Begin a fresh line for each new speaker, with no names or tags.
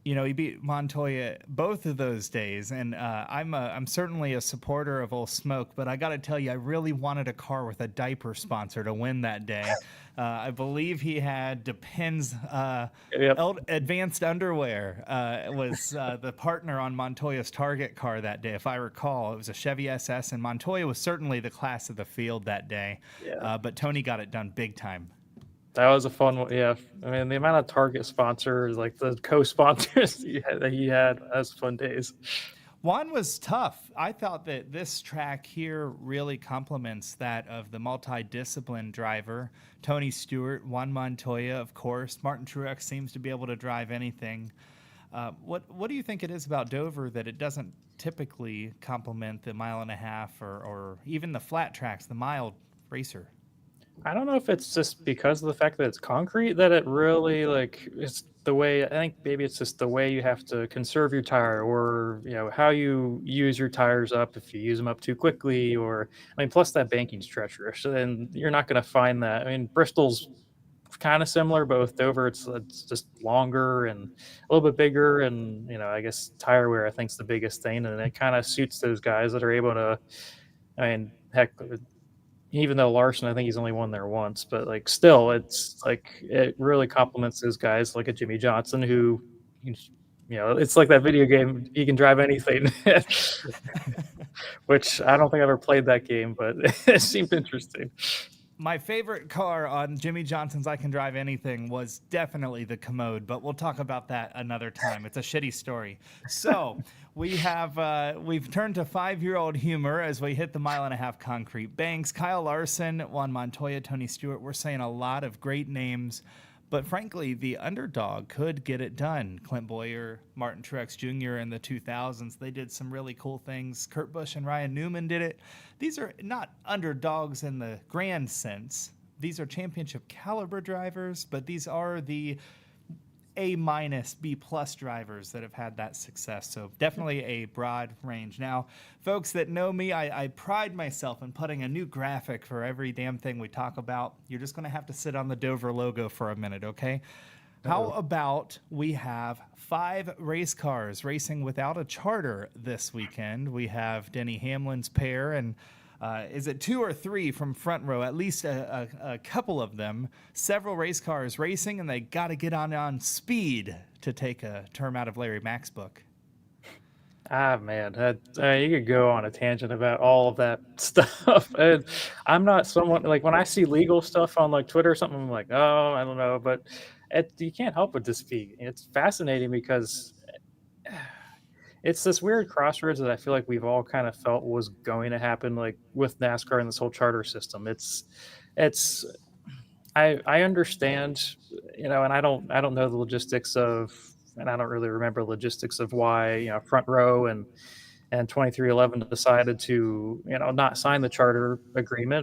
You know, he beat Montoya both of those days, and I'm certainly a supporter of Old Smoke, but I got to tell you, I really wanted a car with a diaper sponsor to win that day. I believe he had Depends
Yep.
Advanced Underwear was the partner on Montoya's target car that day, if I recall. It was a Chevy SS, and Montoya was certainly the class of the field that day,
Yeah.
but Tony got it done big time.
That was a fun one. Yeah. I mean, the amount of Target sponsors, like the co-sponsors that he had, that's fun days.
Juan was tough. I thought that this track here really complements that of the multi-discipline driver, Tony Stewart, Juan Montoya, of course. Martin Truex seems to be able to drive anything. What do you think it is about Dover that it doesn't typically complement the mile and a half or even the flat tracks, the mild racer?
I don't know if it's just because of the fact that it's concrete that it really like it's the way I think maybe it's just the way you have to conserve your tire or how you use your tires up if you use them up too quickly or I mean plus that banking's treacherous and you're not going to find that. I mean Bristol's kind of similar but with Dover it's just longer and a little bit bigger and I guess tire wear I think is the biggest thing and it kind of suits those guys that are able to I mean heck even though Larson, I think he's only won there once, but like still, it's like it really complements those guys like a Jimmy Johnson who, it's like that video game. He can drive anything, which I don't think I ever played that game, but it seemed interesting.
My favorite car on Jimmy Johnson's I Can Drive Anything was definitely the Commode, but we'll talk about that another time. It's a shitty story. So we've turned to 5-year-old humor as we hit the mile and a half concrete banks. Kyle Larson, Juan Montoya, Tony Stewart. We're saying a lot of great names. But frankly, the underdog could get it done. Clint Boyer, Martin Truex Jr. in the 2000s, they did some really cool things. Kurt Busch and Ryan Newman did it. These are not underdogs in the grand sense. These are championship caliber drivers, but these are the A minus, B plus drivers that have had that success. So definitely a broad range. Now, folks that know me, I pride myself in putting a new graphic for every damn thing we talk about. You're just going to have to sit on the Dover logo for a minute, okay? How
Uh-oh.
about we have 5 race cars racing without a charter this weekend? We have Denny Hamlin's pair and is it 2 or 3 from front row? At least a couple of them. Several race cars racing, and they got to get on speed to take a term out of Larry Mack's book.
Ah, man, you could go on a tangent about all of that stuff. And I'm not someone like when I see legal stuff on like Twitter or something, I'm like, oh, I don't know, but you can't help but just be. It's fascinating because it's this weird crossroads that I feel like we've all kind of felt was going to happen, like with NASCAR and this whole charter system. It's I understand, and I don't know the logistics of, and I don't really remember logistics of why Front Row and 2311 decided to not sign the charter agreement,